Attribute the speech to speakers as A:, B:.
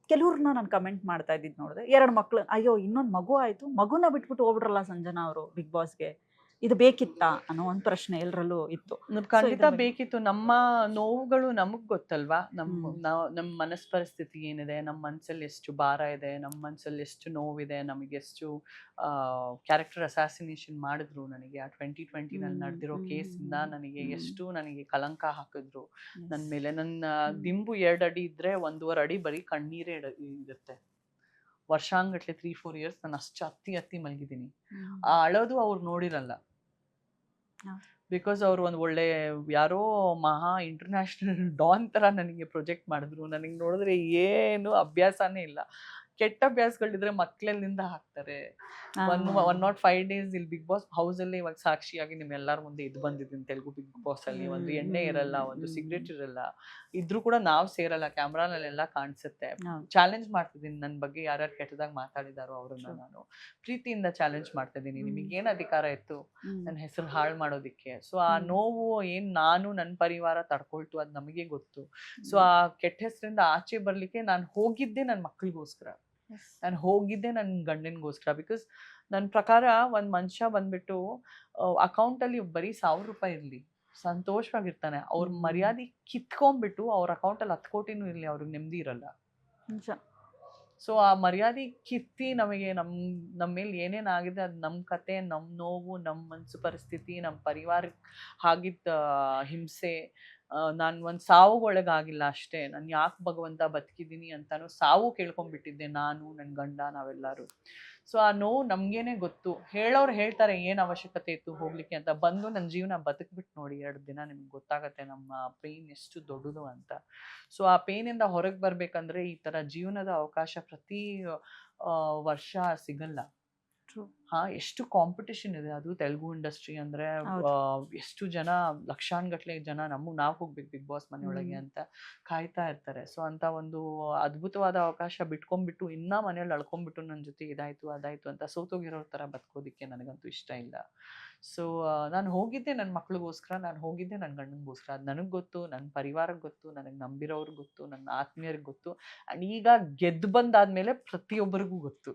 A: ಕೆಲವ್ರನ್ನ ನಾನು ಕಮೆಂಟ್ ಮಾಡ್ತಾ ಇದ್ದಿದ್ದು ನೋಡಿದೆ. 2 ಮಕ್ಳು, ಅಯ್ಯೋ! ಇನ್ನೊಂದು ಮಗು ಆಯ್ತು. ಮಗುನ ಬಿಟ್ಬಿಟ್ಟು ಹೋಗ್ಬಿಟ್ರಲ್ಲ ಸಂಜನಾ ಅವರು ಬಿಗ್ ಬಾಸ್‌ಗೆ. ಇದು ಬೇಕಿತ್ತಾ? ಅನ್ನೋ ಒಂದು ಪ್ರಶ್ನೆ ಎಲ್ಲರಲ್ಲೂ ಇತ್ತು. ಸೊ
B: ಖಂಡಿತ
A: ಇದ್ರ ಬಗ್ಗೆ
B: ಬೇಕಿತ್ತು. ನಮ್ಮ ನೋವುಗಳು ನಮಗ್ ಗೊತ್ತಲ್ವಾ?
A: ಹ್ಮ್.
B: ನಮ್ಮ ಮನಸ್ ಪರಿಸ್ಥಿತಿ ಏನಿದೆ, ನಮ್ಮ ಮನ್ಸಲ್ಲಿ ಎಷ್ಟು ಭಾರ ಇದೆ, ನಮ್ಮ ಮನ್ಸಲ್ಲಿ ಎಷ್ಟು ನೋವಿದೆ, ನಮಗೆಷ್ಟು ಕ್ಯಾರೆಕ್ಟರ್ ಅಸಾಸಿನೇಷನ್ ಮಾಡಿದ್ರು ನನಗೆ. ಆ 2020ನಲ್ಲಿ ನಡೆದಿರೋ ಕೇಸಿಂದ ನನಗೆ ಕಳಂಕ ಹಾಕಿದ್ರು ನನ್ನ
A: ಯೆಸ್.
B: ಮೇಲೆ. ನನ್ನ ದಿಂಬು 2 ಅಡಿ ಇದ್ರೆ 1.5 ಅಡಿ ಬರೀ ಕಣ್ಣೀರೇ ಇರುತ್ತೆ. ವರ್ಷಾನ್ಗಟ್ಲೆ 3-4 ಇಯರ್ಸ್ ನಾನು ಅಷ್ಟು ಹತ್ತಿ ಮಲಗಿದ್ದೀನಿ. ಆ ಅಳೋದು ಅವ್ರು ನೋಡಿರಲ್ಲ. ಬಿಕಾಸ್ ಅವ್ರು ಒಂದು ಒಳ್ಳೆ ಯಾರೋ ಮಹಾ ಇಂಟರ್ನ್ಯಾಷನಲ್ ಡಾನ್ ತರ ನನಗೆ ಪ್ರೊಜೆಕ್ಟ್ ಮಾಡಿದ್ರು. ನನಗೆ ನೋಡಿದ್ರೆ ಏನು ಅಭ್ಯಾಸನೇ ಇಲ್ಲ. ಕೆಟ್ಟ ಅಭ್ಯಾಸಗಳಿದ್ರೆ ಮಕ್ಳೆಲ್ಲಿಂದ ಹಾಕ್ತಾರೆ. 105 ಡೇಸ್ ಇಲ್ಲಿ ಬಿಗ್ ಬಾಸ್ ಹೌಸ್ ಅಲ್ಲಿ ಇವಾಗ ಸಾಕ್ಷಿಯಾಗಿ ನಿಮ್ಮೆಲ್ಲರ ಮುಂದೆ ಇದು ಬಂದಿದ್ದೀನಿ ತೆಲುಗು ಬಿಗ್ ಬಾಸ್ ಅಲ್ಲಿ. ಒಂದು ಎಣ್ಣೆ ಇರಲ್ಲ, ಒಂದು ಸಿಗರೇಟ್ ಇರಲ್ಲ, ಇದ್ರೂ ಕೂಡ ನಾವು ಸೇರಲ್ಲ, ಕ್ಯಾಮ್ರಾನಲ್ಲೆಲ್ಲ ಕಾಣಿಸುತ್ತೆ. ಚಾಲೆಂಜ್ ಮಾಡ್ತಿದ್ದೀನಿ, ನನ್ನ ಬಗ್ಗೆ ಯಾರ್ಯಾರು ಕೆಟ್ಟದಾಗಿ ಮಾತಾಡಿದಾರೋ ಅವ್ರನ್ನ ನಾನು ಪ್ರೀತಿಯಿಂದ ಚಾಲೆಂಜ್ ಮಾಡ್ತಾ ಇದ್ದೀನಿ. ನಿಮಗೆ ಏನ್ ಅಧಿಕಾರ ಇತ್ತು ನನ್ನ ಹೆಸರು ಹಾಳು ಮಾಡೋದಿಕ್ಕೆ? ಸೊ ಆ ನೋವು ಏನ್ ನಾನು ನನ್ನ ಪರಿವಾರ ತಡ್ಕೊಳ್ತು ಅದು ನಮಗೆ ಗೊತ್ತು. ಸೊ ಆ ಕೆಟ್ಟ ಹೆಸರಿಂದ ಆಚೆ ಬರ್ಲಿಕ್ಕೆ ನಾನು ಹೋಗಿದ್ದೆ ನನ್ನ ಮಕ್ಕಳಿಗೋಸ್ಕರ, ನಾನು ಹೋಗಿದ್ದೆ ನನ್ನ ಗಂಡನಿಗೋಸ್ಕರ. ಬಿಕಾಸ್ ನನ್ನ ಪ್ರಕಾರ ಒಂದ್ ಮನುಷ್ಯ ಬಂದ್ಬಿಟ್ಟು ಅಕೌಂಟ್ ಅಲ್ಲಿ ಬರೀ 1000 ರೂಪಾಯಿ ಇರ್ಲಿ, ಸಂತೋಷವಾಗಿರ್ತಾನೆ. ಅವ್ರ ಮರ್ಯಾದೆ ಕಿತ್ಕೊಂಡ್ಬಿಟ್ಟು ಅವ್ರ ಅಕೌಂಟ್ ಅಲ್ಲಿ 10 ಕೋಟಿನೂ ಇರ್ಲಿ, ಅವ್ರಿಗೆ ನೆಮ್ಮದಿ ಇರಲ್ಲ. ಸೊ ಆ ಮರ್ಯಾದೆ ಕಿತ್ತಿ ನಮಗೆ ನಮ್ಮ ಮೇಲೆ ಏನೇನ್ ಆಗಿದೆ ಅದು ನಮ್ಮ ಕತೆ, ನಮ್ಮ ನೋವು, ನಮ್ಮ ಮನಸ್ಸು ಪರಿಸ್ಥಿತಿ, ನಮ್ಮ ಪರಿವಾರಕ್ಕೆ ಆಗಿದ್ದ ಹಿಂಸೆ. ನಾನು ಒಂದು ಸಾವುಗೊಳಗಾಗಿಲ್ಲ ಅಷ್ಟೇ. ನಾನು ಯಾಕೆ ಭಗವಂತ ಬದುಕಿದ್ದೀನಿ ಅಂತಾನು ಸಾವು ಕೇಳ್ಕೊಂಡ್ಬಿಟ್ಟಿದ್ದೆ ನಾನು, ನನ್ನ ಗಂಡ, ನಾವೆಲ್ಲರೂ. ಸೊ ಆ ನೋವು ನಮ್ಗೇನೆ ಗೊತ್ತು. ಹೇಳೋರು ಹೇಳ್ತಾರೆ ಏನ್ ಅವಶ್ಯಕತೆ ಇತ್ತು ಹೋಗ್ಲಿಕ್ಕೆ ಅಂತ. ಬಂದು ನನ್ನ ಜೀವನ ಬದುಕ್ಬಿಟ್ಟು ನೋಡಿ 2 ದಿನ, ನಿಮ್ಗೆ ಗೊತ್ತಾಗತ್ತೆ ನಮ್ಮ ಪೇನ್ ಎಷ್ಟು ದೊಡ್ಡದು ಅಂತ. ಸೊ ಆ ಪೇನಿಂದ ಹೊರಗೆ ಬರ್ಬೇಕಂದ್ರೆ ಈ ತರ ಜೀವನದ ಅವಕಾಶ ಪ್ರತಿ ವರ್ಷ ಸಿಗಲ್ಲ. ಎಷ್ಟು ಕಾಂಪಿಟಿಷನ್ ಇದೆ. ಅದು ತೆಲುಗು ಇಂಡಸ್ಟ್ರಿ ಅಂದ್ರೆ ಎಷ್ಟು ಜನ, ಲಕ್ಷಾನ್ಗಟ್ಲೆ ಜನ ನಾವು ಹೋಗ್ಬೇಕು ಬಿಗ್ ಬಾಸ್ ಮನೆಯೊಳಗೆ ಅಂತ ಕಾಯ್ತಾ ಇರ್ತಾರೆ. ಸೊ ಅಂತ ಒಂದು ಅದ್ಭುತವಾದ ಅವಕಾಶ ಬಿಟ್ಕೊಂಡ್ಬಿಟ್ಟು ಇನ್ನ ಮನೇಲಿ ಅಳ್ಕೊಂಡ್ಬಿಟ್ಟು ನನ್ನ ಜೊತೆ ಇದಾಯ್ತು ಅದಾಯ್ತು ಅಂತ ಸೋತೋಗಿರೋ ತರ ಬದುಕೋದಿಕ್ಕೆ ನನಗಂತೂ ಇಷ್ಟ ಇಲ್ಲ. ಸೊ ನಾನು ಹೋಗಿದ್ದೆ ನನ್ನ ಮಕ್ಳಿಗೋಸ್ಕರ, ನಾನು ಹೋಗಿದ್ದೆ ನನ್ನ ಗಂಡನಿಗೋಸ್ಕರ. ಅದು ನನಗೆ ಗೊತ್ತು, ನನ್ನ ಪರಿವಾರಕ್ಕೆ ಗೊತ್ತು, ನನಗೆ ನಂಬಿರೋರ್ಗೆ ಗೊತ್ತು, ನನ್ನ ಆತ್ಮೀಯರಿಗೆ ಗೊತ್ತು. ಅಂಡ್ ಈಗ ಗೆದ್ದು ಬಂದಾದ್ಮೇಲೆ ಪ್ರತಿಯೊಬ್ಬರಿಗೂ ಗೊತ್ತು.